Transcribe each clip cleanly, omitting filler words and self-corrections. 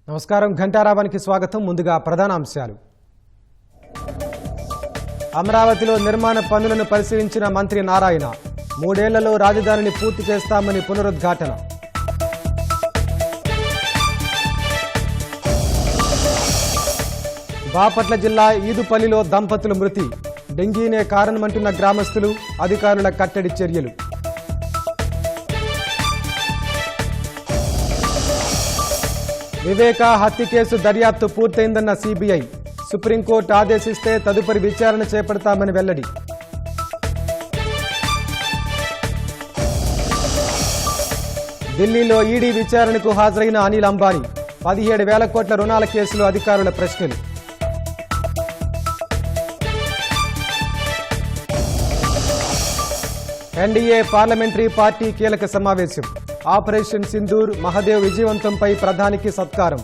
నమస్కారం ఘంటారావానికి స్వాగతం. ముందుగా ప్రధాన అంశాలు. అమరావతిలో నిర్మాణ పనులను పరిశీలించిన మంత్రి నారాయణ. 3 ఏళ్లలో రాజధానిని పూర్తి చేస్తామని పునరుద్ఘాటన. బాపట్ల జిల్లా ఈదుపల్లిలో దంపతుల మృతి. డెంగీనే కారణమంటున్న గ్రామస్తులు, అధికారుల కట్టడి చర్యలు. వివేక హత్య కేసు దర్యాప్తు పూర్తయిందన్న సిబిఐ. సుప్రీంకోర్టు ఆదేశిస్తే తదుపరి విచారణ చేపడతామని వెల్లడి. ఢిల్లీలో ఈడీ విచారణకు హాజరైన అనిల్ అంబానీ. 17,000 కోట్ల రుణాల కేసులో అధికారుల ప్రశ్నలు. ఎన్డీఏ పార్లమెంటరీ పార్టీ కీలక సమావేశం. ఆపరేషన్ సింధూర్, మహదేవ్ విజయవంతంపై ప్రధానికి సత్కారం.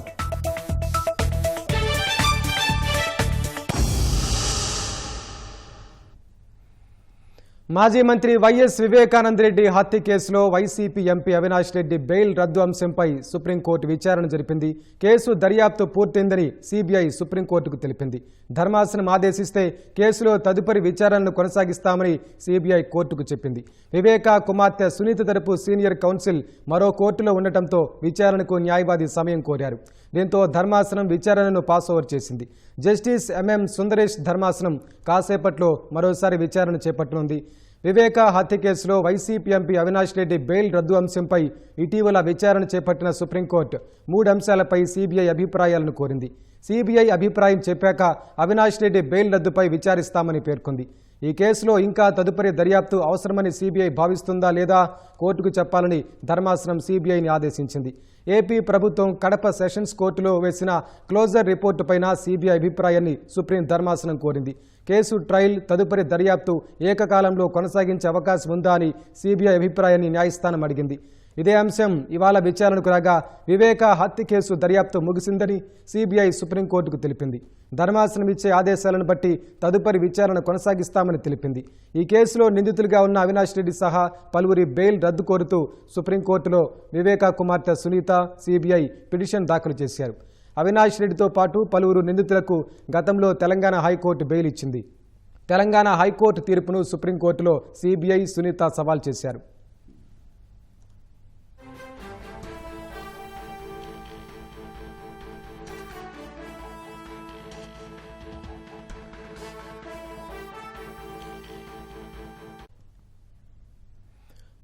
మాజీ మంత్రి వైఎస్ వివేకానందరెడ్డి హత్య కేసులో YCP MP Avinash Reddy bail రద్దు అంశంపై సుప్రీంకోర్టు విచారణ జరిపింది. కేసు దర్యాప్తు పూర్తయిందని సిబిఐ సుప్రీంకోర్టుకు తెలిపింది. ధర్మాసనం ఆదేశిస్తే కేసులో తదుపరి విచారణను కొనసాగిస్తామని సిబిఐ కోర్టుకు చెప్పింది. వివేక కుమార్తె సునీత తరపు సీనియర్ కౌన్సిల్ మరో కోర్టులో ఉండటంతో విచారణకు న్యాయవాది సమయం కోరారు. దీంతో ధర్మాసనం విచారణను పాస్ ఓవర్ చేసింది. జస్టిస్ ఎంఎం సుందరేష్ ధర్మాసనం కాసేపట్లో మరోసారి విచారణ చేపట్టనుంది. వివేక హత్య కేసులో YCP MP Avinash Reddy bail రద్దు అంశంపై ఇటీవల విచారణ చేపట్టిన సుప్రీంకోర్టు 3 అంశాలపై సిబిఐ అభిప్రాయాలను కోరింది. సిబిఐ అభిప్రాయం చెప్పాక అవినాష్ రెడ్డి బెయిల్ రద్దుపై విచారిస్తామని పేర్కొంది. ఈ కేసులో ఇంకా తదుపరి దర్యాప్తు అవసరమని సిబిఐ భావిస్తుందా లేదా కోర్టుకు చెప్పాలని ధర్మాసనం సిబిఐని ఆదేశించింది. ఏపీ ప్రభుత్వం కడప సెషన్స్ కోర్టులో వేసిన క్లోజర్ రిపోర్టుపైన సిబిఐ అభిప్రాయాన్ని సుప్రీం ధర్మాసనం కోరింది. కేసు ట్రయల్, తదుపరి దర్యాప్తు ఏకకాలంలో కొనసాగించే అవకాశం ఉందా అని సిబిఐ అభిప్రాయాన్ని న్యాయస్థానం అడిగింది. ఇదే అంశం ఇవాళ విచారణకు రాగా వివేక హత్య కేసు దర్యాప్తు ముగిసిందని సిబిఐ సుప్రీంకోర్టుకు తెలిపింది. ధర్మాసనం ఇచ్చే ఆదేశాలను బట్టి తదుపరి విచారణ కొనసాగిస్తామని తెలిపింది. ఈ కేసులో నిందితులుగా ఉన్న అవినాష్ రెడ్డి సహా పలువురి బెయిల్ రద్దు కోరుతూ సుప్రీంకోర్టులో వివేక కుమార్తె సునీత, సిబిఐ పిటిషన్ దాఖలు చేశారు. అవినాష్ రెడ్డితో పాటు పలువురు నిందితులకు గతంలో తెలంగాణ హైకోర్టు బెయిల్ ఇచ్చింది. తెలంగాణ హైకోర్టు తీర్పును సుప్రీంకోర్టులో సిబిఐ, సునీత సవాల్ చేశారు.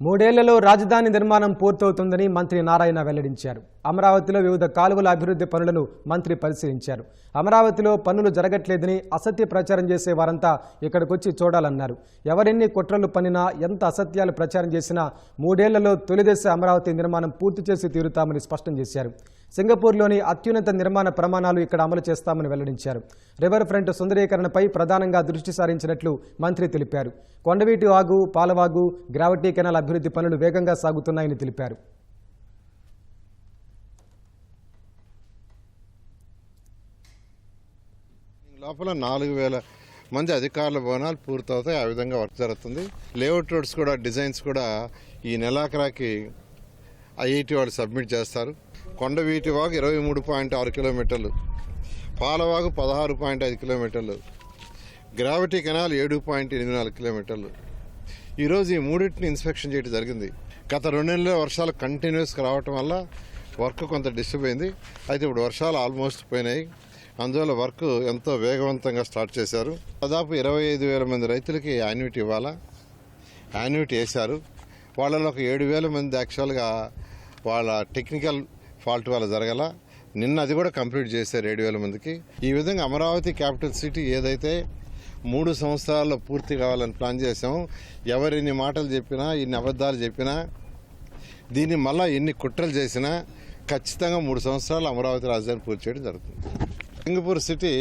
మూడేళ్లలో రాజధాని నిర్మాణం పూర్తవుతుందని మంత్రి నారాయణ వెల్లడించారు. అమరావతిలో వివిధ కాలువల అభివృద్ధి పనులను మంత్రి పరిశీలించారు. అమరావతిలో పనులు జరగట్లేదని అసత్య ప్రచారం చేసే వారంతా ఇక్కడికొచ్చి చూడాలన్నారు. ఎవరెన్ని కుట్రలు పన్నినా, ఎంత అసత్యాలు ప్రచారం చేసినా 3 ఏళ్లలో తొలిదశ అమరావతి నిర్మాణం పూర్తి చేసి తీరుతామని స్పష్టం చేశారు. సింగపూర్లోని అత్యున్నత నిర్మాణ ప్రమాణాలు ఇక్కడ అమలు చేస్తామని వెల్లడించారు. రివర్ ఫ్రంట్ సుందరీకరణపై ప్రధానంగా దృష్టి సారించినట్లు మంత్రి తెలిపారు. కొండవీటి వాగు, పాలవాగు, గ్రావిటీ కెనాల్ అభివృద్ధి పనులు వేగంగా సాగుతున్నాయని తెలిపారు. లోపల 4,000 మంది అధికారుల భవనాలు పూర్తవుతాయి. ఆ విధంగా వర్క్ జరుగుతుంది. లేఅవుట్ రోడ్స్ కూడా, డిజైన్స్ కూడా ఈ నెలాఖరాకి ఐఐటి వాళ్ళు సబ్మిట్ చేస్తారు. కొండవీటి వాగు 23.6 కిలోమీటర్లు, పాలవాగు 16.5 కిలోమీటర్లు, గ్రావిటీ కెనాల్ 7.84 కిలోమీటర్లు. ఈరోజు ఈ మూడింటిని ఇన్స్పెక్షన్ చేయడం జరిగింది. గత 2 నెలల వర్షాలు కంటిన్యూస్గా రావటం వల్ల వర్క్ కొంత డిస్టర్బ్ అయింది. అయితే ఇప్పుడు వర్షాలు ఆల్మోస్ట్ పోయినాయి. అందువల్ల వర్క్ ఎంతో వేగవంతంగా స్టార్ట్ చేశారు. దాదాపు 25,000 మంది రైతులకి యాన్యుటీ ఇవ్వాలా, యాన్యుటీ వేశారు. వాళ్ళలో ఒక 7,000 మంది యాక్చువల్గా వాళ్ళ టెక్నికల్ ఫాల్ట్ వల్ల జరగల. నిన్న అది కూడా కంప్లీట్ చేశారు 7,000 మందికి. ఈ విధంగా అమరావతి క్యాపిటల్ సిటీ ఏదైతే 3 సంవత్సరాల్లో పూర్తి కావాలని ప్లాన్ చేసాము. ఎవరిన్ని మాటలు చెప్పినా, ఇన్ని అబద్ధాలు చెప్పినా, దీన్ని మళ్ళీ ఎన్ని కుట్రలు చేసినా ఖచ్చితంగా 3 సంవత్సరాలు అమరావతి రాజధాని పూర్తి చేయడం జరుగుతుంది. Singapore city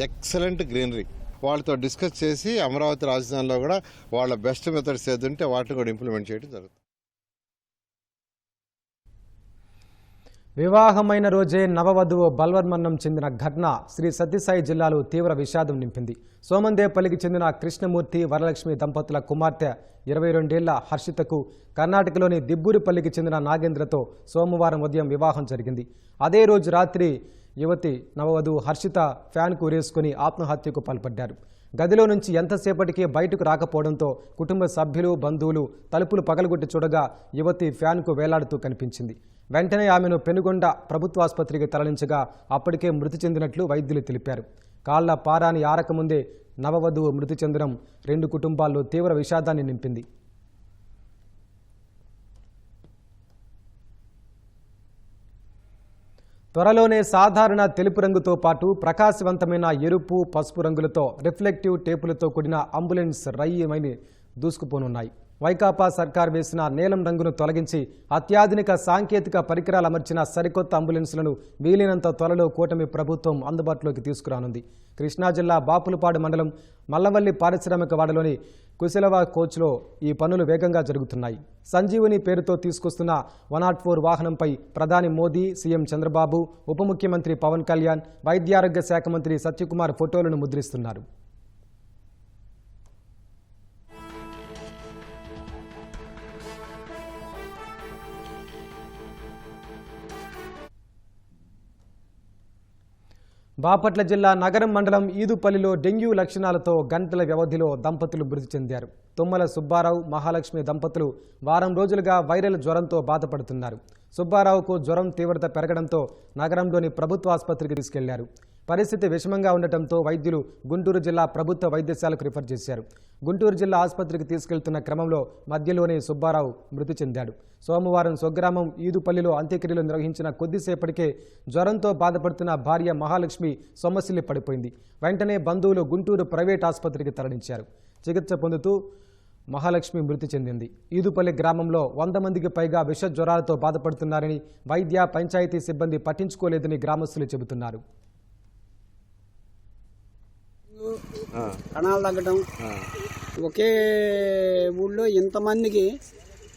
excellent greenery. వాళ్ళతో డిస్కస్ చేసి అమరావతి రాజధానిలో కూడా వాళ్ళ బెస్ట్ మెథడ్స్ ఏదంటే వాటిని కూడా ఇంప్లిమెంట్ చేయడం జరుగుతుంది. వివాహమైన రోజే నవవధువు బల్వన్మరణం చెందిన ఘటన శ్రీ సత్యసాయి జిల్లాలో తీవ్ర విషాదం నింపింది. సోమందేపల్లికి చెందిన కృష్ణమూర్తి వరలక్ష్మి దంపతుల కుమార్తె 22 ఏళ్ల హర్షితకు కర్ణాటకలోని దిబ్బూరిపల్లికి చెందిన నాగేంద్రతో సోమవారం ఉదయం వివాహం జరిగింది. అదే రోజు రాత్రి యువతి నవవధువు హర్షిత ఫ్యాన్కు ఉరేసుకుని ఆత్మహత్యకు పాల్పడ్డారు. గదిలో నుంచి ఎంతసేపటికి బయటకు రాకపోవడంతో కుటుంబ సభ్యులు బంధువులు తలుపులు పగలగొట్టి చూడగా యువతి ఫ్యాన్కు వేలాడుతూ కనిపించింది. వెంటనే ఆమెను పెనుగొండ ప్రభుత్వాసుపత్రికి తరలించగా అప్పటికే మృతి చెందినట్లు వైద్యులు తెలిపారు. కాళ్ల పారాని ఆరకముందే నవవధువు మృతి చెందడం 2 కుటుంబాల్లో తీవ్ర విషాదాన్ని నింపింది. త్వరలోనే సాధారణ తెలుపు రంగుతో పాటు ప్రకాశవంతమైన ఎరుపు పసుపు రంగులతో రిఫ్లెక్టివ్ టేపులతో కూడిన అంబులెన్స్ రైలుని దూసుకుపోనున్నాయి. వైకాపా సర్కార్ వేసిన నీలం రంగును తొలగించి అత్యాధునిక సాంకేతిక పరికరాలు అమర్చిన సరికొత్త అంబులెన్స్లను వీలైనంత త్వరలో కూటమి ప్రభుత్వం అందుబాటులోకి తీసుకురానుంది. కృష్ణా జిల్లా బాపులపాడు మండలం మల్లవల్లి పారిశ్రామిక వాడలోని కుశలవ కోచ్లో ఈ పనులు వేగంగా జరుగుతున్నాయి. సంజీవని పేరుతో తీసుకొస్తున్న 104 వాహనంపై ప్రధాని మోదీ, సీఎం చంద్రబాబు, ఉప ముఖ్యమంత్రి పవన్ కళ్యాణ్, వైద్యారోగ్య శాఖ మంత్రి సత్యకుమార్ ఫోటోలను ముద్రిస్తున్నారు. బాపట్ల జిల్లా నగరం మండలం ఈదుపల్లిలో డెంగ్యూ లక్షణాలతో గంటల వ్యవధిలో దంపతులు మృతి చెందారు. తుమ్మల సుబ్బారావు, మహాలక్ష్మి దంపతులు వారం రోజులుగా వైరల్ జ్వరంతో బాధపడుతున్నారు. సుబ్బారావుకు జ్వరం తీవ్రత పెరగడంతో నగరంలోని ప్రభుత్వ ఆసుపత్రికి తీసుకెళ్లారు. పరిస్థితి విషమంగా ఉండటంతో వైద్యులు గుంటూరు జిల్లా ప్రభుత్వ వైద్యశాలకు రిఫర్ చేశారు. గుంటూరు జిల్లా ఆసుపత్రికి తీసుకెళ్తున్న క్రమంలో మధ్యలోనే సుబ్బారావు మృతి చెందాడు. సోమవారం స్వగ్రామం ఈదుపల్లిలో అంత్యక్రియలు నిర్వహించిన కొద్దిసేపటికే జ్వరంతో బాధపడుతున్న భార్య మహాలక్ష్మి సొమ్మసిల్లి పడిపోయింది. వెంటనే బంధువులు గుంటూరు ప్రైవేట్ ఆసుపత్రికి తరలించారు. చికిత్స పొందుతూ మహాలక్ష్మి మృతి చెందింది. ఈదుపల్లి గ్రామంలో 100 మందికి పైగా విష జ్వరాలతో బాధపడుతున్నారని, వైద్య పంచాయతీ సిబ్బంది పట్టించుకోలేదని గ్రామస్తులు చెబుతున్నారు. కణాలు తగ్గటం, ఒకే ఊళ్ళో ఇంతమందికి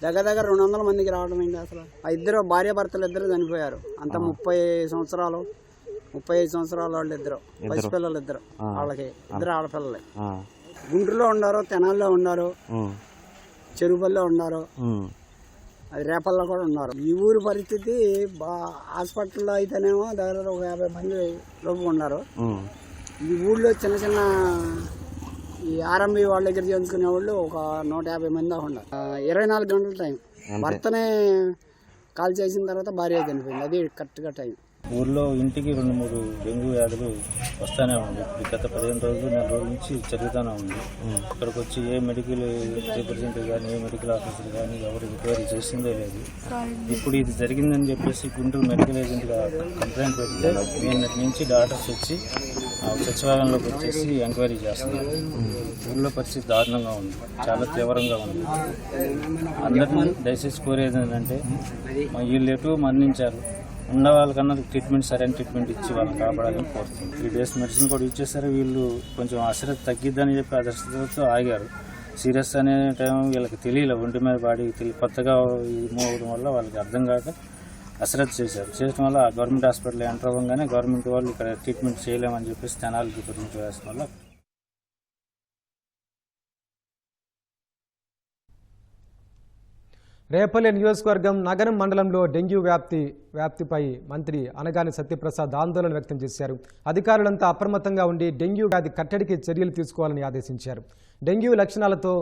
దగ్గర 200 మందికి రావడం ఏంటి అసలు. ఆ ఇద్దరు భార్యాభర్తలు ఇద్దరు చనిపోయారు. అంత 35 సంవత్సరాలు వాళ్ళు ఇద్దరు పసిపిల్లలు, ఇద్దరు వాళ్ళకి ఇద్దరు ఆడపిల్లలే. గుంటూరులో ఉన్నారు, తెనాల్లో ఉన్నారు, చెరువుల్లో ఉన్నారు, అది రేపల్లో కూడా ఉన్నారు. ఈ ఊరి పరిస్థితి హాస్పిటల్లో అయితేనేమో దగ్గర ఒక 50 మంది లోపు ఉన్నారు. ఈ ఊళ్ళో చిన్న చిన్న ఈ ఆర్ఎంబి వాళ్ళ దగ్గర చేయించుకునే వాళ్ళు ఒక 150 మంది దాకా ఉన్నారు. 24 గంటల టైం. భర్తనే కాల్ చేసిన తర్వాత భార్య చనిపోయింది. అది కరెక్ట్గా టైం. ఊర్లో ఇంటికి 2-3 డెంగ్యూ వ్యాధులు వస్తూనే ఉంది. గత 15 రోజులు, 4 రోజుల నుంచి జరుగుతూనే ఉంది. ఇక్కడికి వచ్చి ఏ మెడికల్ రిప్రజెంటేటివ్ కానీ, ఏ మెడికల్ ఆఫీసర్ కానీ ఎవరు రికవరీ చేసిందే లేదు. ఇప్పుడు ఇది జరిగిందని చెప్పేసి గుంటూరు మెడికల్ ఏజెంట్గా కంప్లైంట్ పెడితే నిన్నటి నుంచి డాక్టర్స్ వచ్చి సచివాలయంలోకి వచ్చేసి ఎంక్వైరీ చేస్తున్నారు. ఊళ్ళో పరిస్థితి దారుణంగా ఉంది, చాలా తీవ్రంగా ఉంది. అందరినీ దయచేసి కోరేది ఏంటంటే వీళ్ళు ఎటు మరణించారు, ఉన్న వాళ్ళకన్నా ట్రీట్మెంట్, సరైన ట్రీట్మెంట్ ఇచ్చి వాళ్ళని కాపాడాలని కోరుతుంది. 3 days మెడిసిన్ కూడా ఇచ్చేసరికి వీళ్ళు కొంచెం అశ్రద్ధ తగ్గిద్దని చెప్పి అశ్రద్ధతో ఆగారు. సీరియస్ అనే టైం వీళ్ళకి తెలియలే, ఒంటి మీద బాడీ కొత్తగా మూవ్ అవడం వల్ల వాళ్ళకి అర్థం కాక అశ్రద్ధ చేశారు. చేయడం వల్ల గవర్నమెంట్ హాస్పిటల్ ఎంటర్ అవ్వగానే గవర్నమెంట్ వాళ్ళు ఇక్కడ ట్రీట్మెంట్ చేయలేమని చెప్పేసి తెనాలికి గురించి వేసిన వల్ల రేపల్లె నియోజకవర్గం నగరం మండలంలో డెంగ్యూ వ్యాప్తిపై మంత్రి అనగాని సత్యప్రసాద్ ఆందోళన వ్యక్తం చేశారు. అధికారులంతా అప్రమత్తంగా ఉండి డెంగ్యూ వ్యాధి కట్టడికి చర్యలు తీసుకోవాలని ఆదేశించారు. డెంగ్యూ లక్షణాలతో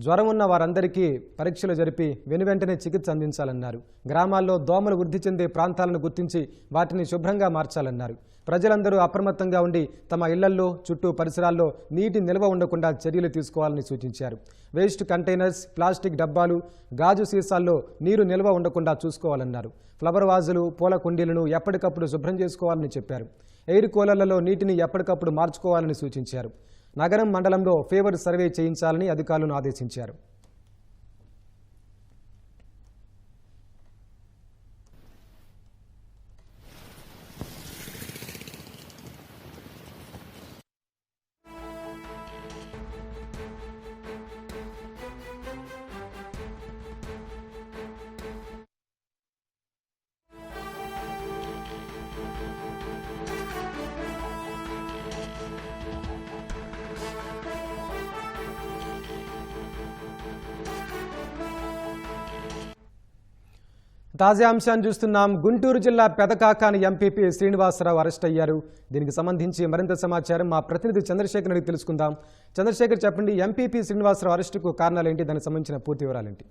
జ్వరం ఉన్న వారందరికీ పరీక్షలు జరిపి వెనువెంటనే చికిత్స అందించాలన్నారు. గ్రామాల్లో దోమలు వృద్ధి చెందే ప్రాంతాలను గుర్తించి వాటిని శుభ్రంగా మార్చాలన్నారు. ప్రజలందరూ అప్రమత్తంగా ఉండి తమ ఇళ్లల్లో, చుట్టూ పరిసరాల్లో నీటి నిల్వ ఉండకుండా చర్యలు తీసుకోవాలని సూచించారు. వేస్ట్ కంటైనర్స్, ప్లాస్టిక్ డబ్బాలు, గాజు సీసాల్లో నీరు నిల్వ ఉండకుండా చూసుకోవాలన్నారు. ఫ్లవర్ వాజులు, పూల కుండీలను ఎప్పటికప్పుడు శుభ్రం చేసుకోవాలని చెప్పారు. ఎయిర్ కూలర్లలో నీటిని ఎప్పటికప్పుడు మార్చుకోవాలని సూచించారు. నగరం మండలంలో ఫీవర్ సర్వే చేయించాలని అధికారులను ఆదేశించారు. తాజా అంశాన్ని చూస్తున్నాం. గుంటూరు జిల్లా పెదకాకాని ఎంపీపీ శ్రీనివాసరావు అరెస్ట్ అయ్యారు. దీనికి సంబంధించి మరింత సమాచారం మా ప్రతినిధి చంద్రశేఖర్ అడిగి తెలుసుకుందాం. చంద్రశేఖర్, చెప్పండి, ఎంపీపీ శ్రీనివాసరావు అరెస్టుకు కారణాలు ఏంటి, దానికి సంబంధించిన పూర్తి వివరాలేంటి?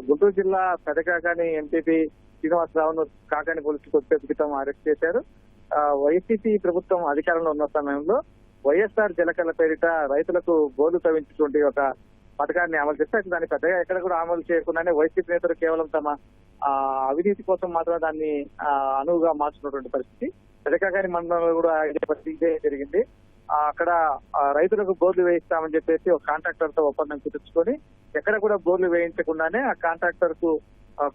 గుంటూరు జిల్లా పెదకాకాని ఎంపీపీ శ్రీనివాసరావును కాకాని పోలీసులు కొద్దిసేపు క్రితం అరెస్ట్ చేశారు. వైసీపీ ప్రభుత్వం అధికారంలో ఉన్న సమయంలో వైఎస్ఆర్ జలకళ పేరిట రైతులకు బోర్లు తవ్వించేటువంటి ఒక పథకాన్ని అమలు చేస్తే దాన్ని పెద్దగా ఎక్కడ కూడా అమలు చేయకుండానే వైసీపీ నేతలు కేవలం తమ అవినీతి కోసం మాత్రమే దాన్ని అనువుగా మార్చుకున్నటువంటి పరిస్థితి పెదకాకాని మండలంలో కూడా ఇదే జరిగింది. అక్కడ రైతులకు బోర్లు వేయిస్తామని చెప్పేసి ఒక కాంట్రాక్టర్ తో ఒప్పందం కుదుర్చుకొని ఎక్కడ కూడా బోర్లు వేయించకుండానే ఆ కాంట్రాక్టర్ కు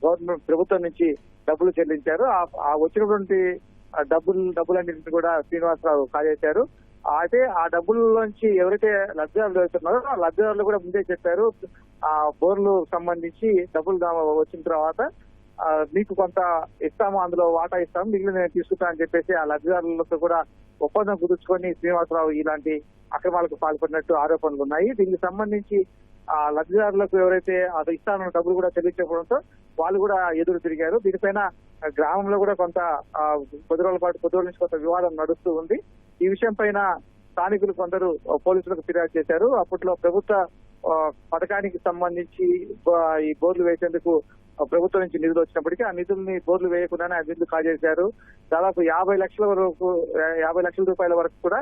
గవర్నమెంట్ ప్రభుత్వం నుంచి డబ్బులు చెల్లించారు. ఆ వచ్చినటువంటి డబ్బులన్నింటినీ కూడా శ్రీనివాసరావు కాజేశారు. అయితే ఆ డబ్బుల్లోంచి ఎవరైతే లబ్ధిదారులు అవుతున్నారో ఆ లబ్ధిదారులు కూడా ముందే చెప్పారు, ఆ బోర్లు సంబంధించి డబ్బులు వచ్చిన తర్వాత మీకు కొంత ఇస్తాము, అందులో వాటా ఇస్తాము, మిగిలిన నేను తీసుకుంటా అని చెప్పేసి ఆ లబ్ధిదారులతో కూడా ఒప్పందం కుదుర్చుకొని శ్రీనివాసరావు ఇలాంటి అక్రమాలకు పాల్పడినట్టు ఆరోపణలు ఉన్నాయి. దీనికి సంబంధించి ఆ లబ్ధిదారులకు ఎవరైతే అది ఇస్తానన్న డబ్బులు కూడా చెల్లించకపోవడంతో వాళ్ళు కూడా ఎదురు తిరిగారు. దీనిపైన గ్రామంలో కూడా కొంత కొద్ది రోజుల నుంచి కొంత వివాదం నడుస్తూ ఉంది. ఈ విషయం పైన స్థానికులు కొందరు పోలీసులకు ఫిర్యాదు చేశారు. అప్పట్లో ప్రభుత్వ పథకానికి సంబంధించి ఈ బోర్లు వేసేందుకు ప్రభుత్వం నుంచి నిధులు వచ్చినప్పటికీ ఆ నిధుల్ని బోర్లు వేయకుండానే ఆ నిధులు కాజేశారు. దాదాపు 50 లక్షల రూపాయల వరకు కూడా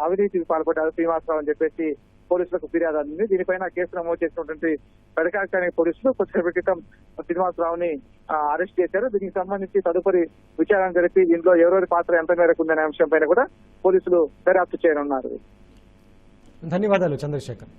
అవినీతికి పాల్పడ్డారు శ్రీనివాసరావు అని చెప్పేసి పోలీసులకు ఫిర్యాదు అందింది. దీనిపైన కేసు నమోదు చేసినటువంటి పెదకాకాని పోలీసులు కొద్దిసేపటి క్రితం శ్రీనివాసరావుని అరెస్ట్ చేశారు. దీనికి సంబంధించి తదుపరి విచారణ జరిపి దీంట్లో ఎవరెవరి పాత్ర ఎంత మేరకు ఉందనే అంశం పైన కూడా పోలీసులు దర్యాప్తు చేయనున్నారు. ధన్యవాదాలు చంద్రశేఖర్.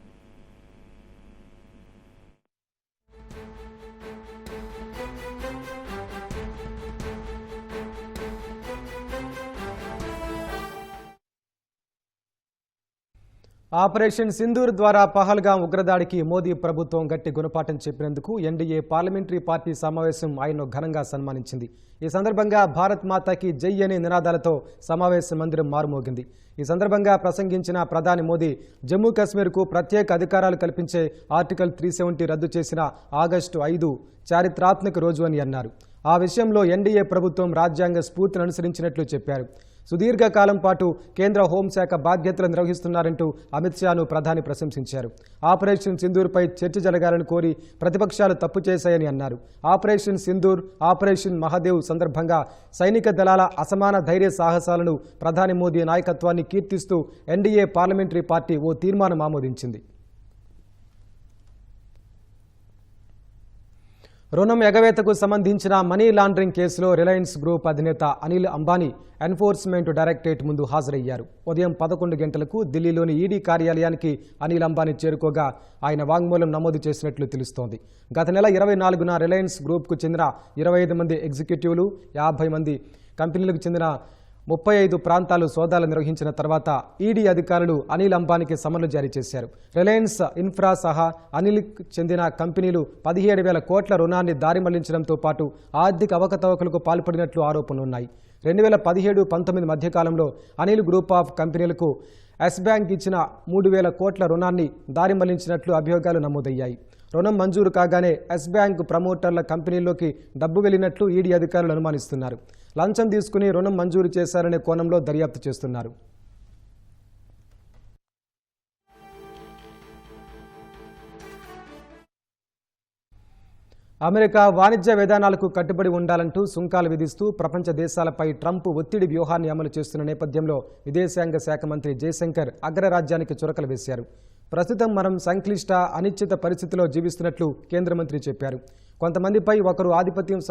ఆపరేషన్ సింధూర్ ద్వారా పహల్గాం ఉగ్రదాడికి మోదీ ప్రభుత్వం గట్టి గుణపాఠం చెప్పినందుకు ఎన్డీఏ పార్లమెంటరీ పార్టీ సమావేశం ఆయన్ను ఘనంగా సన్మానించింది. ఈ సందర్భంగా భారత్ మాతాకి జై అనే నినాదాలతో సమావేశ మందిరం మారుమోగింది. ఈ సందర్భంగా ప్రసంగించిన ప్రధాని మోదీ జమ్మూ కాశ్మీర్కు ప్రత్యేక అధికారాలు కల్పించే ఆర్టికల్ 370 రద్దు చేసిన ఆగస్టు 5 చారిత్రాత్మక రోజు అని అన్నారు. ఆ విషయంలో ఎన్డీఏ ప్రభుత్వం రాజ్యాంగ స్ఫూర్తిని అనుసరించినట్లు చెప్పారు. సుదీర్ఘకాలం పాటు కేంద్ర హోంశాఖ బాధ్యతలు నిర్వహిస్తున్నారంటూ అమిత్ షాను ప్రధాని ప్రశంసించారు. ఆపరేషన్ సింధూర్పై చర్చ జరగాలని కోరి ప్రతిపక్షాలు తప్పు చేశాయని అన్నారు. ఆపరేషన్ సింధూర్, ఆపరేషన్ మహాదేవ్ సందర్భంగా సైనిక దళాల అసమాన ధైర్య సాహసాలను ప్రధాని మోదీ నాయకత్వాన్ని కీర్తిస్తూ ఎన్డీఏ పార్లమెంటరీ పార్టీ ఓ తీర్మానం ఆమోదించింది. రుణం ఎగవేతకు సంబంధించిన మనీ లాండరింగ్ కేసులో రిలయన్స్ గ్రూప్ అధినేత అనిల్ అంబానీ ఎన్ఫోర్స్మెంట్ డైరెక్టరేట్ ముందు హాజరయ్యారు. ఉదయం 11 గంటలకు ఢిల్లీలోని ఈడీ కార్యాలయానికి అనిల్ అంబానీ చేరుకోగా ఆయన వాంగ్మూలం నమోదు చేసినట్లు తెలుస్తోంది. గత నెల 24న రిలయన్స్ గ్రూప్కు చెందిన 25 మంది ఎగ్జిక్యూటివ్లు, 50 మంది కంపెనీలకు చెందిన 35 ప్రాంతాలు సోదాలు నిర్వహించిన తర్వాత ఈడీ అధికారులు అనిల్ అంబానీకి సమన్లు జారీ చేశారు. రిలయన్స్ ఇన్ఫ్రా సహా అనిల్కు చెందిన కంపెనీలు 17,000 కోట్ల రుణాన్ని దారి మళ్లించడంతో పాటు ఆర్థిక అవకతవకలకు పాల్పడినట్లు ఆరోపణలున్నాయి. 2017-19 మధ్యకాలంలో అనిల్ గ్రూప్ ఆఫ్ కంపెనీలకు ఎస్ బ్యాంక్ ఇచ్చిన 3,000 కోట్ల రుణాన్ని దారి మళ్లించినట్లు అభియోగాలు నమోదయ్యాయి. రుణం మంజూరు కాగానే ఎస్ బ్యాంక్ ప్రమోటర్ల కంపెనీల్లోకి డబ్బు వెళ్లినట్లు ఈడీ అధికారులు అనుమానిస్తున్నారు. లంచం తీసుకుని రుణం మంజూరు చేశారనే కోణంలో దర్యాప్తు చేస్తున్నారు. అమెరికా వాణిజ్య విధానాలకు కట్టుబడి ఉండాలంటూ సుంకాలు విధిస్తూ ప్రపంచ దేశాలపై ట్రంప్ ఒత్తిడి వ్యూహాన్ని అమలు చేస్తున్న నేపథ్యంలో విదేశాంగ శాఖ మంత్రి జయశంకర్ అగ్రరాజ్యానికి చురకలు వేశారు. ప్రస్తుతం మనం సంక్లిష్ట అనిశ్చిత పరిస్థితిలో జీవిస్తున్నట్లు కేంద్ర మంత్రి చెప్పారు. కొంతమందిపై ఒకరు ఆధిపత్యం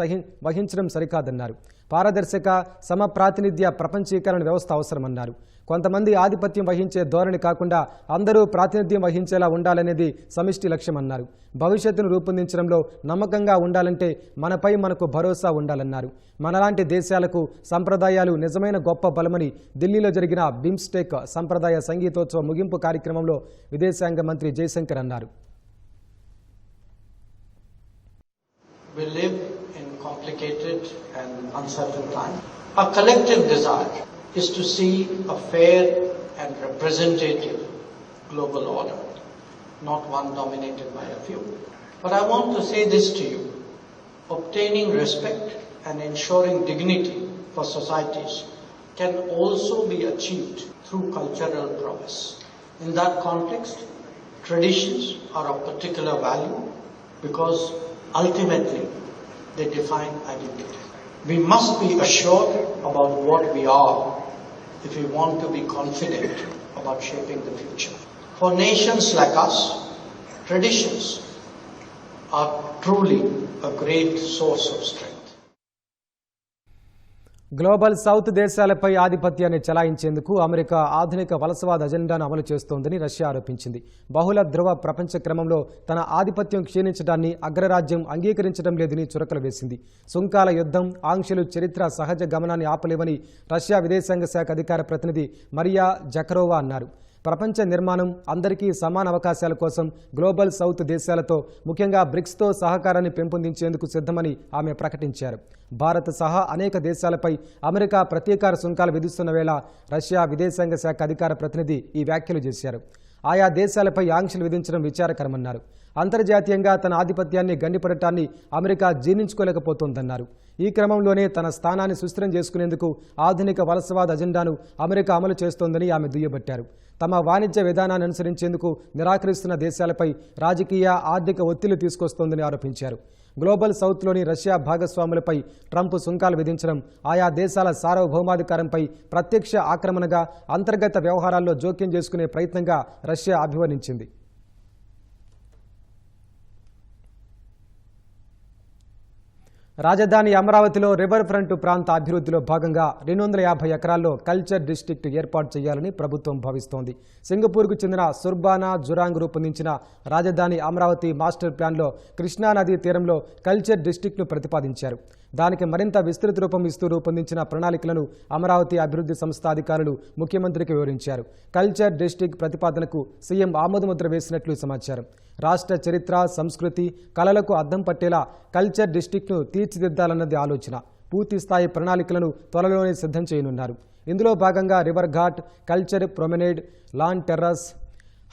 వహించడం సరికాదన్నారు. పారదర్శక సమప్రాతినిధ్య ప్రపంచీకరణ వ్యవస్థ అవసరమన్నారు. కొంతమంది ఆధిపత్యం వహించే ధోరణి కాకుండా అందరూ ప్రాతినిధ్యం వహించేలా ఉండాలనేది సమిష్టి లక్ష్యమన్నారు. భవిష్యత్తును రూపొందించడంలో నమ్మకంగా ఉండాలంటే మనపై మనకు భరోసా ఉండాలన్నారు. మనలాంటి దేశాలకు సంప్రదాయాలు నిజమైన గొప్ప బలమని ఢిల్లీలో జరిగిన బిమ్స్టెక్ సంప్రదాయ సంగీతోత్సవ ముగింపు కార్యక్రమంలో విదేశాంగ మంత్రి జయశంకర్ అన్నారు. We live in complicated and uncertain times. Our collective desire is to see a fair and representative global order, not one dominated by a few. But I want to say this to you. obtaining respect and ensuring dignity for societies can also be achieved through cultural prowess. In that context, traditions are of particular value because ultimately they define identity. We must be assured about what we are if we want to be confident about shaping the future. For nations like us, traditions are truly a great source of strength. Global south దేశాలపై ఆధిపత్యాన్ని చెలాయించేందుకు America ఆధునిక వలసవాద అజెండాను అమలు చేస్తోందని Russia ఆరోపించింది. బహుళ ధ్రువ ప్రపంచ క్రమంలో తన ఆధిపత్యం క్షీణించడాన్ని అగ్రరాజ్యం అంగీకరించడం లేదని చురకలు వేసింది. సుంకాల యుద్ధం, ఆంక్షలు చరిత్ర సహజ గమనాన్ని ఆపలేవని రష్యా విదేశాంగ శాఖ అధికార ప్రతినిధి మరియా జకరోవా అన్నారు. ప్రపంచ నిర్మాణం, అందరికీ సమాన అవకాశాల కోసం గ్లోబల్ సౌత్ దేశాలతో ముఖ్యంగా బ్రిక్స్తో సహకారాన్ని పెంపొందించేందుకు సిద్ధమని ఆమె ప్రకటించారు. భారత్ సహా అనేక దేశాలపై అమెరికా ప్రతీకార సుంకాలు విధిస్తున్న వేళ రష్యా విదేశాంగ శాఖ అధికార ప్రతినిధి ఈ వ్యాఖ్యలు చేశారు. ఆయా దేశాలపై ఆంక్షలు విధించడం విచారకరమన్నారు. అంతర్జాతీయంగా తన ఆధిపత్యాన్ని గండిపడటాన్ని అమెరికా జీర్ణించుకోలేకపోతోందన్నారు. ఈ క్రమంలోనే తన స్థానాన్ని సుస్థిరం చేసుకునేందుకు ఆధునిక వలసవాద అజెండాను అమెరికా అమలు చేస్తోందని ఆమె దుయ్యబట్టారు. తమ వాణిజ్య విధానాన్ని అనుసరించేందుకు నిరాకరిస్తున్న దేశాలపై రాజకీయ, ఆర్థిక ఒత్తిళ్లు తీసుకొస్తోందని ఆరోపించారు. గ్లోబల్ సౌత్లోని రష్యా భాగస్వాములపై ట్రంప్ సుంకాలు విధించడం ఆయా దేశాల సార్వభౌమాధికారంపై ప్రత్యక్ష ఆక్రమణగా, అంతర్గత వ్యవహారాల్లో జోక్యం చేసుకునే ప్రయత్నంగా రష్యా అభివర్ణించింది. రాజధాని అమరావతిలో రివర్ ఫ్రంట్ ప్రాంత అభివృద్ధిలో భాగంగా 250 ఎకరాల్లో కల్చర్ డిస్ట్రిక్ట్ ఏర్పాటు చేయాలని ప్రభుత్వం భావిస్తోంది. సింగపూర్కు చెందిన సుర్బానా జురాంగ్ రూపొందించిన రాజధాని అమరావతి మాస్టర్ ప్లాన్లో కృష్ణానదీ తీరంలో కల్చర్ డిస్ట్రిక్ట్ను ప్రతిపాదించారు. దానికి మరింత విస్తృత రూపం ఇస్తూ రూపొందించిన ప్రణాళికలను అమరావతి అభివృద్ధి సంస్థ అధికారులు ముఖ్యమంత్రికి వివరించారు. కల్చర్ డిస్ట్రిక్ట్ ప్రతిపాదనకు సీఎం ఆమోదముద్ర వేసినట్లు సమాచారం. రాష్ట్ర చరిత్ర, సంస్కృతి, కళలకు అద్దం పట్టేలా కల్చర్ డిస్ట్రిక్ట్ను తీర్చిదిద్దాలన్నది ఆలోచన. పూర్తిస్థాయి ప్రణాళికలను త్వరలోనే సిద్ధం చేయనున్నారు. ఇందులో భాగంగా river ghat, culture promenade, lawn terrace,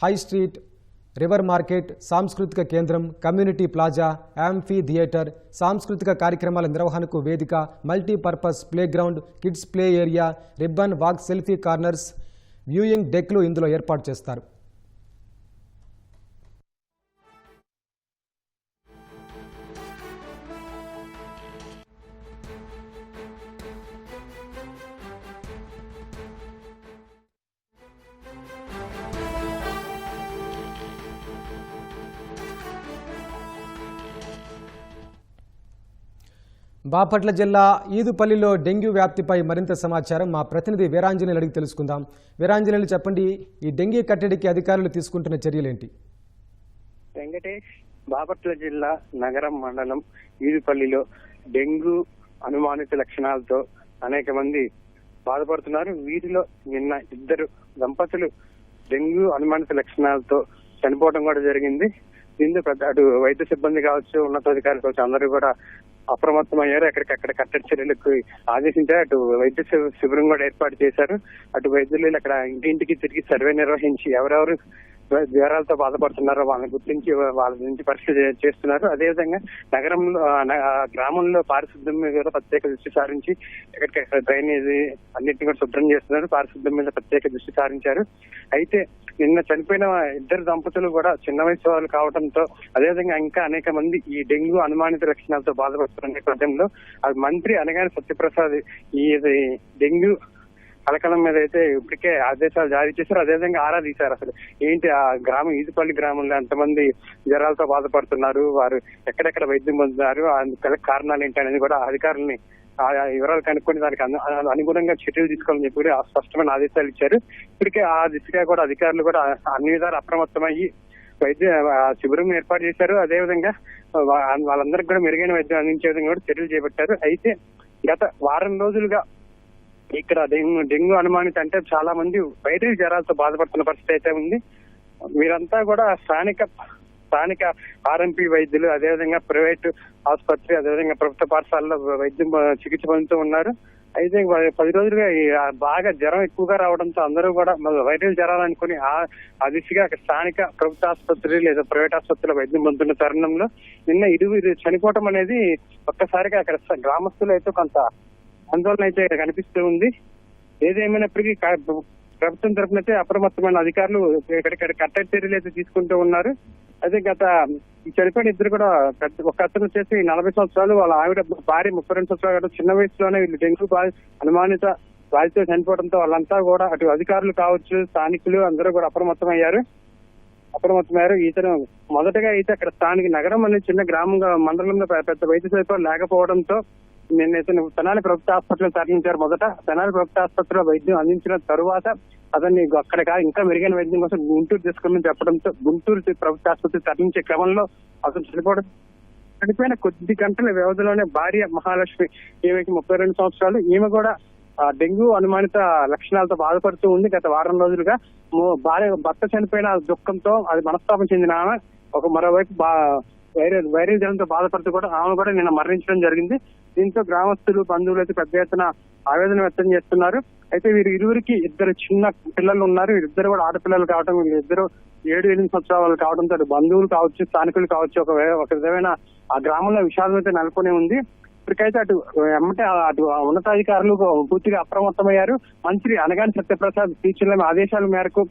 high street, river market, సాంస్కృతిక కేంద్రం, కమ్యూనిటీ ప్లాజా, యాంఫీ థియేటర్, సాంస్కృతిక కార్యక్రమాల నిర్వహణకు వేదిక, multipurpose playground, kids play area, ribbon walk, selfie corners, viewing డెక్లు ఇందులో ఏర్పాటు చేస్తారు. బాపట్ల జిల్లా ఈదుపల్లిలో డెంగ్యూ వ్యాప్తిపై మరింత సమాచారం మా ప్రతినిధి వీరాంజనేయులు అడిగి తెలుసుకుందాం. వీరాంజనేయులు, చెప్పండి, ఈ డెంగీ కట్టడికి అధికారులు తీసుకుంటున్న చర్యలేంటి? వెంకటేష్, బాపట్ల జిల్లా నగరం మండలం ఈదుపల్లిలో డెంగ్యూ అనుమానిత లక్షణాలతో అనేక మంది బాధపడుతున్నారు. వీరిలో నిన్న 2 దంపతులు డెంగ్యూ అనుమానిత లక్షణాలతో చనిపోవడం కూడా జరిగింది. దీంతో అటు వైద్య సిబ్బంది కావచ్చు, ఉన్నతాధికారులు కావచ్చు, అందరూ కూడా అప్రమత్తమయ్యారు. ఎక్కడికక్కడ కట్టడి చర్యలకు ఆదేశించారు. అటు వైద్య శిబిరం కూడా ఏర్పాటు చేశారు. అటు వైద్యులు అక్కడ ఇంటింటికి తిరిగి సర్వే నిర్వహించి ఎవరెవరు జ్వరాలతో బాధపడుతున్నారో వాళ్ళని గుర్తించి వాళ్ళ నుంచి పరీక్ష చేస్తున్నారు. అదేవిధంగా నగరంలో, గ్రామంలో పారిశుద్ధ్యం మీద ప్రత్యేక దృష్టి సారించి ఎక్కడికక్కడ డ్రైనేజీ అన్నింటినీ కూడా శుభ్రం చేస్తున్నారు. పారిశుద్ధ్యం మీద ప్రత్యేక దృష్టి సారించారు. అయితే నిన్న చనిపోయిన 2 దంపతులు కూడా చిన్న వయసు వాళ్ళు కావడంతో, అదేవిధంగా ఇంకా అనేక మంది ఈ డెంగ్యూ అనుమానిత లక్షణాలతో బాధపడుతున్న నేపథ్యంలో మంత్రి అనగానే సత్యప్రసాద్ ఈ డెంగ్యూ కలకలం మీద అయితే ఇప్పటికే ఆదేశాలు జారీ చేశారు. అదేవిధంగా ఆరా తీశారు. అసలు ఏంటి ఆ గ్రామం, ఈదుపల్లి గ్రామంలో ఎంతమంది జ్వరాలతో బాధపడుతున్నారు, వారు ఎక్కడెక్కడ వైద్యం పొందుతున్నారు, అందుకు కారణాలు ఏంటి అనేది కూడా అధికారులని వివరాలు కనుక్కొని దానికి అనుగుణంగా చర్యలు తీసుకోవాలని చెప్పి కూడా స్పష్టమైన ఆదేశాలు ఇచ్చారు. ఇప్పటికే ఆ దిశగా కూడా అధికారులు కూడా అన్ని విధాలు అప్రమత్తమయ్యి వైద్య శిబిరం ఏర్పాటు చేశారు. అదేవిధంగా వాళ్ళందరికీ కూడా మెరుగైన వైద్యం అందించే విధంగా కూడా చర్యలు చేపట్టారు. అయితే గత వారం రోజులుగా ఇక్కడ డెంగ్యూ అనుమానిత అంటే చాలా మంది వైరల్ జ్వరాలతో బాధపడుతున్న పరిస్థితి అయితే ఉంది. వీరంతా కూడా స్థానిక ఆర్ఎంపీ వైద్యులు, అదేవిధంగా ప్రైవేట్ ఆసుపత్రి, అదేవిధంగా ప్రభుత్వ పాఠశాలలో వైద్యం చికిత్స పొందుతూ ఉన్నారు. అయితే 10 రోజులుగా బాగా జ్వరం ఎక్కువగా రావడంతో అందరూ కూడా వైరల్ జ్వరాలు అనుకుని ఆ దిశగా స్థానిక ప్రభుత్వ ఆసుపత్రి లేదా ప్రైవేట్ ఆసుపత్రిలో వైద్యం పొందుతున్న తరుణంలో నిన్న ఇరువురు చనిపోవటం అనేది ఒక్కసారిగా అక్కడ గ్రామస్తులు అయితే కొంత ఆందోళన అయితే కనిపిస్తూ ఉంది. ఏదేమైనప్పటికీ ప్రభుత్వం తరఫున అయితే అప్రమత్తమైన అధికారులు ఇక్కడ కట్టడి చర్యలు అయితే తీసుకుంటూ ఉన్నారు. అయితే ఈ చనిపోయిన ఇద్దరు కూడా ఒక అతను వచ్చేసి 40 సంవత్సరాలు, వాళ్ళ ఆవిడ భార్య 32 సంవత్సరాలు. చిన్న వయసులోనే వీళ్ళు డెంగ్యూ అనుమానిత బాధితులు చనిపోవడంతో వాళ్ళంతా కూడా అటు అధికారులు కావచ్చు, స్థానికులు అందరూ కూడా అప్రమత్తమయ్యారు. ఇతను మొదటగా అయితే అక్కడ స్థానిక నగరం అనే చిన్న గ్రామంగా మండలంలో పెద్ద వైద్య సదుపాయాలు లేకపోవడంతో నిన్నైతే తెనాలి ప్రభుత్వ ఆసుపత్రిలో తరలించారు. మొదట తెనాలి ప్రభుత్వ ఆసుపత్రిలో వైద్యం అందించిన తరువాత అతన్ని అక్కడ ఇంకా మెరుగైన వైద్యం కోసం గుంటూరు తీసుకుని చెప్పడంతో గుంటూరు ప్రభుత్వ ఆసుపత్రి తరలించే క్రమంలో అతను చనిపోయిన కొద్ది గంటల వ్యవధిలోనే భార్య మహాలక్ష్మి, ఈమెకి 32 సంవత్సరాలు, ఈమె కూడా డెంగ్యూ అనుమానిత లక్షణాలతో బాధపడుతూ ఉంది. గత వారం రోజులుగా భర్త చనిపోయిన దుఃఖంతో అది మనస్తాపం చెందిన ఆమె మరోవైపు వైరల్ జ్వరంతో బాధపడుతూ కూడా ఆమె కూడా నిన్న మరణించడం జరిగింది. దీంతో గ్రామస్తులు, బంధువులు అయితే పెద్ద ఎత్తున ఆవేదన వ్యక్తం చేస్తున్నారు. అయితే ఇరువురికి ఇద్దరు చిన్న పిల్లలు ఉన్నారు. వీరిద్దరు కూడా ఆడపిల్లలు కావడం, వీళ్ళిద్దరు 7-8 సంవత్సరాలు కావడంతో బంధువులు కావచ్చు, స్థానికులు కావచ్చు, ఒక విధమైన ఆ గ్రామంలో విషాదం అయితే నెలకొని ఉంది. ఇప్పటికైతే అటు ఉన్నతాధికారులు పూర్తిగా అప్రమత్తమయ్యారు. మంత్రి అనగాని సత్యప్రసాద్ సూచనల ఆదేశాల మేరకు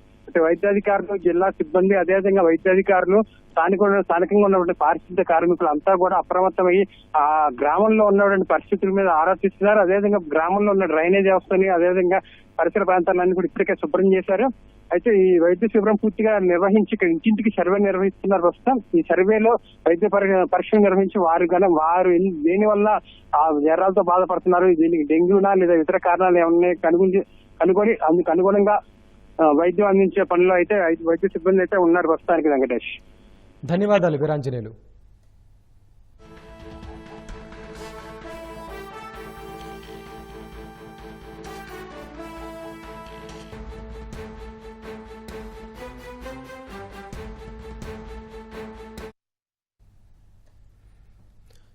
వైద్యాధికారులు, జిల్లా సిబ్బంది, అదేవిధంగా వైద్యాధికారులు, స్థానికంగా ఉన్నటువంటి పారిశుద్ధ్య కార్మికులు అంతా కూడా అప్రమత్తమయ్యి ఆ గ్రామంలో ఉన్నటువంటి పరిస్థితుల మీద ఆరా తీస్తున్నారు. అదేవిధంగా గ్రామంలో ఉన్న డ్రైనేజ్ వ్యవస్థని, అదేవిధంగా పరిసర ప్రాంతాలన్నీ కూడా ఇప్పటికే శుభ్రం చేశారు. అయితే ఈ వైద్య శిబిరం పూర్తిగా నిర్వహించి ఇంటింటికి సర్వే నిర్వహిస్తున్నారు. ప్రస్తుతం ఈ సర్వేలో వైద్య పరీక్షలు నిర్వహించి వారు దేని వల్ల ఆ జ్వరాలతో బాధపడుతున్నారు, దీనికి డెంగ్యూనా లేదా ఇతర కారణాలు ఏమన్నా కనుగొని అందుకు అనుగుణంగా వైద్యం అందించే పనిలో అయితే వైద్య సిబ్బంది అయితే ఉన్నారు ప్రస్తుతానికి. వెంకటేష్, ధన్యవాదాలు వీరాంజనేయులు.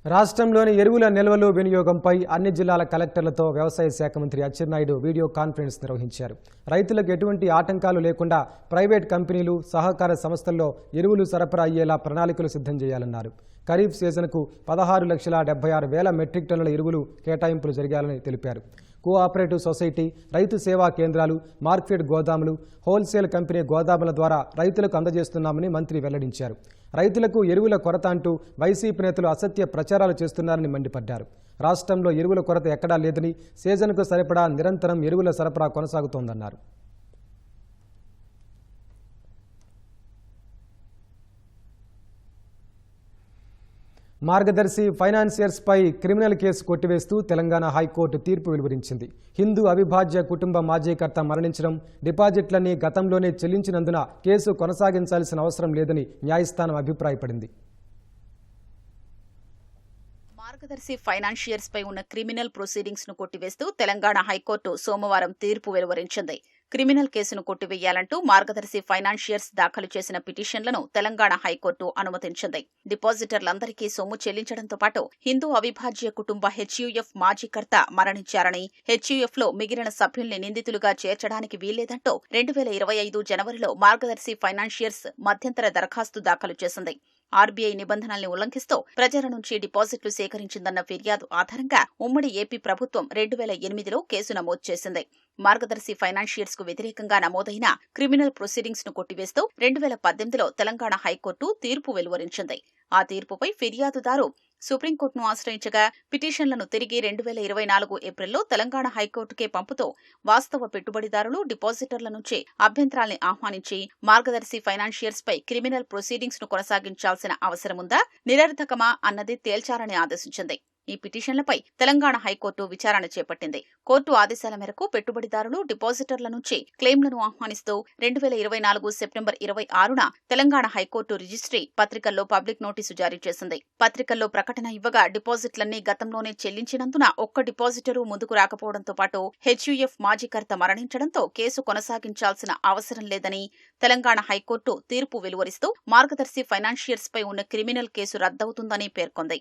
రాష్ట్రంలోని ఎరువుల నిల్వలు వినియోగంపై అన్ని జిల్లాల కలెక్టర్లతో వ్యవసాయ శాఖ మంత్రి అచ్చెన్నాయుడు వీడియో కాన్ఫరెన్స్ నిర్వహించారు. రైతులకు ఎటువంటి ఆటంకాలు లేకుండా ప్రైవేట్ కంపెనీలు, సహకార సంస్థల్లో ఎరువులు సరఫరా అయ్యేలా ప్రణాళికలు సిద్ధం చేయాలన్నారు. ఖరీఫ్ సీజన్కు 16,76,000 మెట్రిక్ టన్నుల ఎరువులు కేటాయింపులు జరిగాలని తెలిపారు. కోఆపరేటివ్ సొసైటీ, రైతు సేవా కేంద్రాలు, మార్కెట్ గోదాములు, హోల్సేల్ కంపెనీ గోదాముల ద్వారా రైతులకు అందజేస్తున్నామని మంత్రి వెల్లడించారు. రైతులకు ఎరువుల కొరత అంటూ వైసీపీ నేతలు అసత్య ప్రచారాలు చేస్తున్నారని మండిపడ్డారు. రాష్ట్రంలో ఎరువుల కొరత ఎక్కడా లేదని, సీజన్కు సరిపడా నిరంతరం ఎరువుల సరఫరా కొనసాగుతోందన్నారు. మార్గదర్శి ఫైనాన్షియర్స్పై క్రిమినల్ కేసు కొట్టివేస్తూ తెలంగాణ హైకోర్టు తీర్పు వెలువరించింది. హిందూ అవిభాజ్య కుటుంబ మాజీకర్త మరణించడం, డిపాజిట్లన్నీ గతంలోనే చెల్లించినందున కేసు కొనసాగించాల్సిన అవసరం లేదని న్యాయస్థానం అభిప్రాయపడింది. మార్గదర్శి ఫైనాన్షియర్స్ పై ఉన్న క్రిమినల్ ప్రొసీడింగ్స్ ను కొట్టివేస్తూ తెలంగాణ హైకోర్టు సోమవారం తీర్పు వెలువరించింది. క్రిమినల్ కేసును కొట్టివేయాలంటూ మార్గదర్శి ఫైనాన్షియర్స్ దాఖలు చేసిన పిటిషన్లను తెలంగాణ హైకోర్టు అనుమతించింది. డిపాజిటర్లందరికీ సొమ్ము చెల్లించడంతో పాటు హిందూ అవిభాజ్య కుటుంబ హెచ్యుఎఫ్ మాజీకర్త మరణించారని, హెచ్యుఎఫ్ లో మిగిలిన సభ్యుల్ని నిందితులుగా చేర్చడానికి వీల్లేదంటూ 2025 జనవరిలో మార్గదర్శి ఫైనాన్షియర్స్ మధ్యంతర దరఖాస్తు దాఖలు చేసింది. ఆర్బీఐ నిబంధనల్ని ఉల్లంఘిస్తూ ప్రజల నుంచి డిపాజిట్లు సేకరించిందన్న ఫిర్యాదు ఆధారంగా ఉమ్మడి ఏపీ ప్రభుత్వం 2008లో కేసు నమోదు చేసింది. మార్గదర్శి ఫైనాన్షియర్స్ కు వ్యతిరేకంగా నమోదైన క్రిమినల్ ప్రొసీడింగ్స్ ను కొట్టివేస్తూ 2018లో తెలంగాణ హైకోర్టు తీర్పు వెలువరించింది. ఆ తీర్పుపై ఫిర్యాదుదారు సుప్రీంకోర్టును ఆశ్రయించగా పిటిషన్లను తిరిగి 2024 ఏప్రిల్లో తెలంగాణ హైకోర్టుకే పంపుతూ వాస్తవ పెట్టుబడిదారులు, డిపాజిటర్ల నుంచి అభ్యంతరాల్ని ఆహ్వానించి మార్గదర్శి ఫైనాన్షియర్స్ పై క్రిమినల్ ప్రొసీడింగ్స్ ను కొనసాగించాల్సిన అవసరముందా, నిరర్థకమా అన్నది తేల్చాలని ఆదేశించింది. ఈ పిటిషన్లపై తెలంగాణ హైకోర్టు విచారణ చేపట్టింది. కోర్టు ఆదేశాల మేరకు పెట్టుబడిదారులు, డిపాజిటర్ల నుంచి క్లెయిమ్లను ఆహ్వానిస్తూ 2024 సెప్టెంబర్ 26న తెలంగాణ హైకోర్టు రిజిస్ట్రీ పత్రికల్లో పబ్లిక్ నోటీసు జారీ చేసింది. పత్రికల్లో ప్రకటన ఇవ్వగా డిపాజిట్లన్నీ గతంలోనే చెల్లించినందున ఒక్క డిపాజిటరు ముందుకు రాకపోవడంతో పాటు హెచ్యుఎఫ్ మాజీకర్త మరణించడంతో కేసు కొనసాగించాల్సిన అవసరం లేదని తెలంగాణ హైకోర్టు తీర్పు వెలువరిస్తూ మార్గదర్శి ఫైనాన్షియర్స్ పై ఉన్న క్రిమినల్ కేసు రద్దవుతుందని పేర్కొంది.